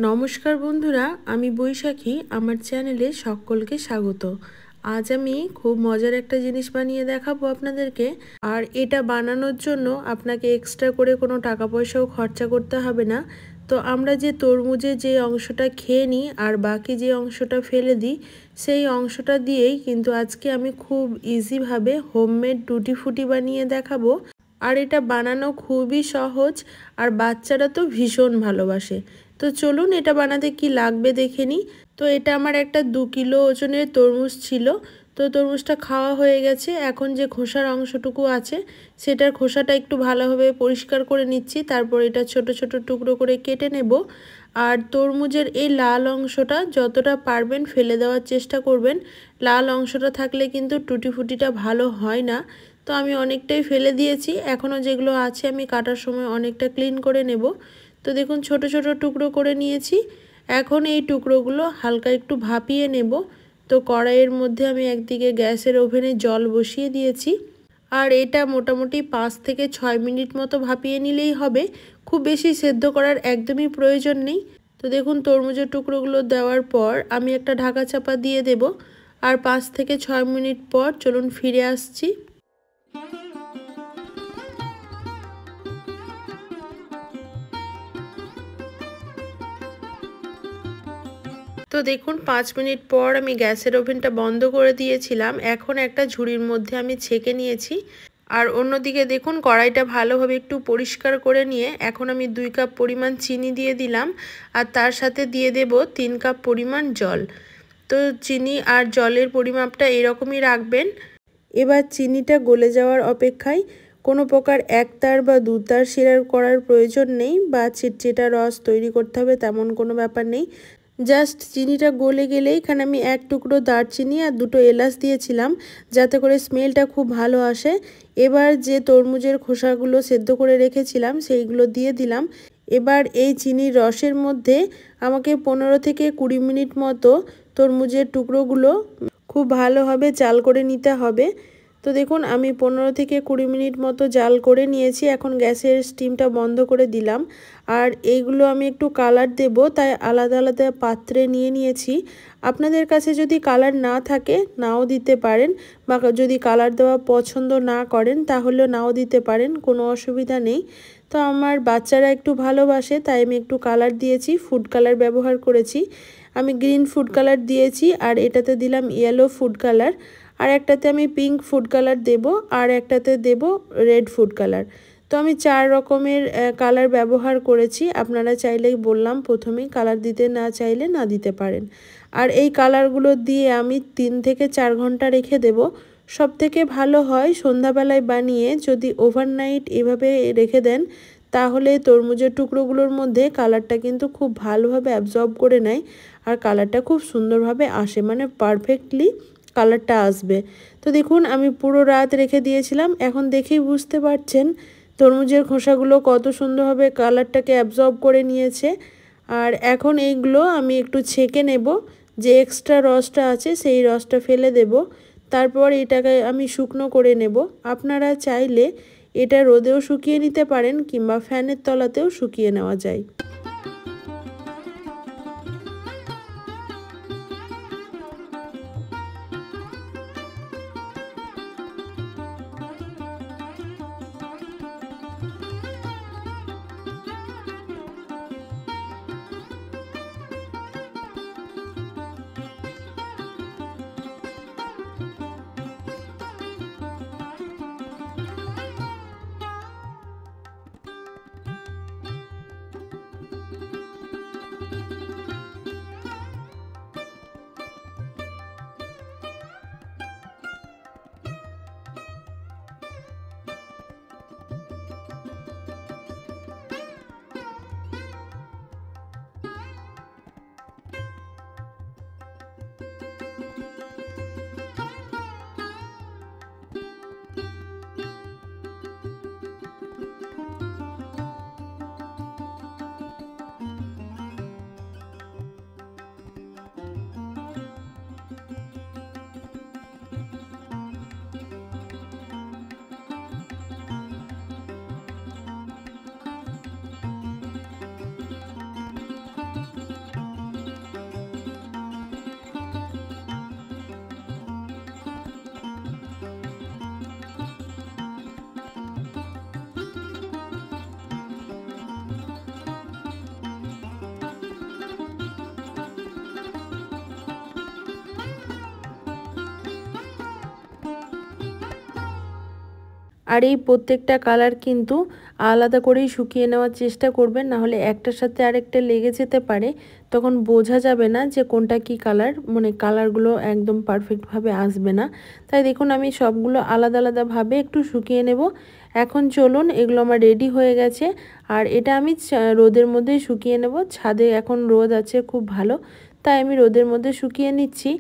নমস্কার বন্ধুরা, আমি বৈশাখী। আমার চ্যানেলে সকলকে স্বাগত। আজ আমি খুব মজার একটা জিনিস বানিয়ে দেখাবো আপনাদেরকে। আর এটা বানানোর জন্য আপনাকে এক্সট্রা করে কোনো টাকা পয়সাও খরচা করতে হবে না। তো আমরা যে তরমুজের যে অংশটা খেয়ে নিই আর বাকি যে অংশটা ফেলে দিই, সেই অংশটা দিয়েই কিন্তু আজকে আমি খুব ইজিভাবে হোমমেড টুটি ফুটি বানিয়ে দেখাবো। আর এটা বানানো খুবই সহজ, আর বাচ্চারা তো ভীষণ ভালোবাসে। তো চলুন এটা বানাতে কি লাগবে দেখে নিই। তো এটা আমার একটা 2 কিলো ওজনের তরমুজ ছিল। তো তরমুজটা খাওয়া হয়ে গেছে। এখন যে খোসার অংশটুকু আছে সেটার খোসাটা একটু ভালোভাবে পরিষ্কার করে নিচ্ছি। তারপর এটা ছোট ছোট টুকরো করে কেটে নেব। আর তরমুজের এই লাল অংশটা যতটা পারবেন ফেলে দেওয়ার চেষ্টা করবেন। লাল অংশটা থাকলে কিন্তু টুটি ফুটিটা ভালো হয় না। তো আমি অনেকটাই ফেলে দিয়েছি। এখনও যেগুলো আছে আমি কাটার সময় অনেকটা ক্লিন করে নেব। তো দেখুন ছোট ছোট টুকরো করে নিয়েছি। এখন এই টুকরোগুলো হালকা একটু ভাপিয়ে নেব। তো কড়াইয়ের মধ্যে আমি একদিকে গ্যাসের ওভেনে জল বসিয়ে দিয়েছি। আর এটা মোটামুটি 5 থেকে 6 মিনিট মতো ভাপিয়ে নিলেই হবে। খুব বেশি সেদ্ধ করার একদমই প্রয়োজন নেই। তো দেখুন তরমুজের টুকরোগুলো দেওয়ার পর আমি একটা ঢাকা চাপা দিয়ে দেব। আর 5 থেকে 6 মিনিট পর চলুন ফিরে আসছি। তো দেখুন 5 মিনিট পর আমি গ্যাসের ওভেনটা বন্ধ করে দিয়েছিলাম। এখন একটা ঝুড়ির মধ্যে আমি ছেঁকে নিয়েছি। আর অন্যদিকে দেখুন কড়াইটা ভালোভাবে একটু পরিষ্কার করে নিয়ে এখন আমি 2 কাপ পরিমাণ চিনি দিয়ে দিলাম। আর তার সাথে দিয়ে দেব 3 কাপ পরিমাণ জল। তো চিনি আর জলের পরিমাপটা এরকমই রাখবেন। এবার চিনিটা গলে যাওয়ার অপেক্ষায়। কোনো প্রকার একতার বা দুতার শিরা করার প্রয়োজন নেই, বা চিটচিটা রস তৈরি করতে হবে তেমন কোনো ব্যাপার নেই। জাস্ট চিনিটা গলে গেলেই এখানে আমি 1 টুকরো দারচিনি আর 2টো এলাচ দিয়েছিলাম, যাতে করে স্মেলটা খুব ভালো আসে। এবার যে তরমুজের খোসাগুলো সেদ্ধ করে রেখেছিলাম সেইগুলো দিয়ে দিলাম। এবার এই চিনির রসের মধ্যে আমাকে 15 থেকে 20 মিনিট মতো তরমুজের টুকরোগুলো খুব ভালোভাবে জাল করে নিতে হবে। তো দেখুন আমি 15 থেকে 20 মিনিট মতো জাল করে নিয়েছি। এখন গ্যাসের স্টিমটা বন্ধ করে দিলাম। আর এইগুলো আমি একটু কালার দেব, তাই আলাদা আলাদা পাত্রে নিয়ে নিয়েছি। আপনাদের কাছে যদি কালার না থাকে নাও দিতে পারেন, বা যদি কালার দেওয়া পছন্দ না করেন তাহলেও নাও দিতে পারেন, কোনো অসুবিধা নেই। তো আমার বাচ্চারা একটু ভালোবাসে তাই আমি একটু কালার দিয়েছি, ফুড কালার ব্যবহার করেছি। আমি গ্রিন ফুড কালার দিয়েছি, আর এটাতে দিলাম ইয়েলো ফুড কালার। আর একটাতে আমি পিঙ্ক ফুড কালার দেব, আর একটাতে দেব রেড ফুড কালার। তো আমি 4 রকমের কালার ব্যবহার করেছি। আপনারা চাইলেই বললাম প্রথমেই কালার দিতে না চাইলে না দিতে পারেন। আর এই কালারগুলো দিয়ে আমি 3 থেকে 4 ঘন্টা রেখে দেব। সবথেকে ভালো হয় সন্ধ্যাবেলায় বানিয়ে যদি ওভারনাইট এভাবে রেখে দেন, তাহলে তরমুজের টুকরোগুলোর মধ্যে কালারটা কিন্তু খুব ভালোভাবে অ্যাবজর্ব করে নেয়। আর কালারটা খুব সুন্দরভাবে আসে, মানে পারফেক্টলি কালারটা আসবে। তো দেখুন আমি পুরো রাত রেখে দিয়েছিলাম। এখন দেখেই বুঝতে পারছেন তরমুজের খোসাগুলো কত সুন্দরভাবে কালারটাকে অ্যাবজর্ব করে নিয়েছে। আর এখন এইগুলো আমি একটু ছেঁকে নেব। যে এক্সট্রা রসটা আছে সেই রসটা ফেলে দেব। তারপর এটাকে আমি শুকনো করে নেব। আপনারা চাইলে এটা রোদেও শুকিয়ে নিতে পারেন, কিংবা ফ্যানের তলাতেও শুকিয়ে নেওয়া যায়। আর এই প্রত্যেকটা কালার কিন্তু আলাদা করেই শুকিয়ে নেওয়ার চেষ্টা করবেন, না হলে একটার সাথে আরেকটা লেগে যেতে পারে, তখন বোঝা যাবে না যে কোনটা কি কালার, মানে কালারগুলো একদম পারফেক্টভাবে আসবে না। তাই দেখুন আমি সবগুলো আলাদা আলাদাভাবে একটু শুকিয়ে নেব। এখন চলুন, এগুলো আমার রেডি হয়ে গেছে আর এটা আমি রোদের মধ্যে শুকিয়ে নেব। ছাদে এখন রোদ আছে খুব ভালো, তাই আমি রোদের মধ্যে শুকিয়ে নিচ্ছি।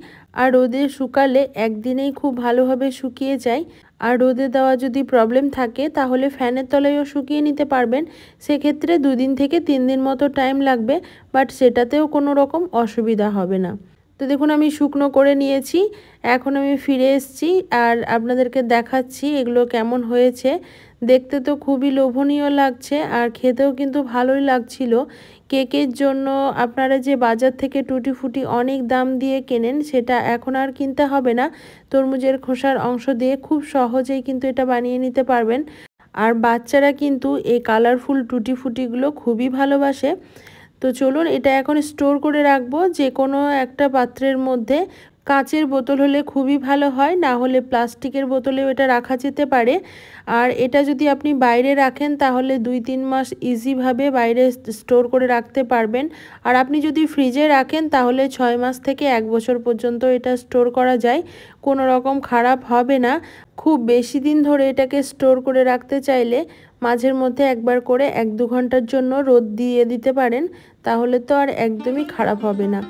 আর রোদে শুকালে একদিনেই খুব ভালোভাবে শুকিয়ে যায়। আর রোদে দেওয়া যদি প্রবলেম থাকে তাহলে ফ্যানের তলায়ও শুকিয়ে নিতে পারবেন, সেক্ষেত্রে 2 দিন থেকে 3 দিন মতো টাইম লাগবে, বাট সেটাতেও কোনো রকম অসুবিধা হবে না। তো দেখুন আমি শুকনো করে নিয়েছি, এখন আমি ফিরে এসেছি আর আপনাদেরকে দেখাচ্ছি এগুলো কেমন হয়েছে। দেখতে তো খুবই লোভনীয় লাগছে আর খেতেও কিন্তু ভালোই লাগছিল। কেকের জন্য আপনারা যে বাজার থেকে টুটি ফুটি অনেক দাম দিয়ে কেনেন, সেটা এখন আর কিনতে হবে না। তরমুজের খোসার অংশ দিয়ে খুব সহজেই কিন্তু এটা বানিয়ে নিতে পারবেন। আর বাচ্চারা কিন্তু এই কালারফুল টুটি ফুটিগুলো খুবই ভালোবাসে। তো চলুন এটা এখন স্টোর করে রাখবো যে কোনো একটা পাত্রের মধ্যে। কাঁচের বোতল হলে খুবই ভালো হয়, না হলে প্লাস্টিকের বোতলেও এটা রাখা যেতে পারে। আর এটা যদি আপনি বাইরে রাখেন তাহলে 2-3 মাস ইজিভাবে বাইরে স্টোর করে রাখতে পারবেন। আর আপনি যদি ফ্রিজে রাখেন তাহলে 6 মাস থেকে 1 বছর পর্যন্ত এটা স্টোর করা যায়, কোনো রকম খারাপ হবে না। খুব বেশি দিন ধরে এটাকে স্টোর করে রাখতে চাইলে মাঝের মধ্যে একবার করে 1-2 ঘন্টার জন্য রোদ দিয়ে দিতে পারেন, তাহলে তো আর একদমই খারাপ হবে না।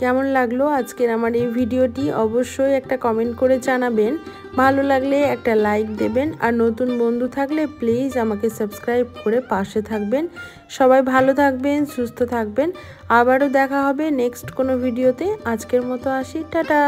কেমন লাগলো আজকের আমার এই ভিডিওটি অবশ্যই একটা কমেন্ট করে জানাবেন। ভালো লাগলে একটা লাইক দেবেন আর নতুন বন্ধু থাকলে প্লিজ আমাকে সাবস্ক্রাইব করে পাশে থাকবেন। সবাই ভালো থাকবেন, সুস্থ থাকবেন। আবারও দেখা হবে নেক্সট কোনো ভিডিওতে। আজকের মতো আসি, টাটা।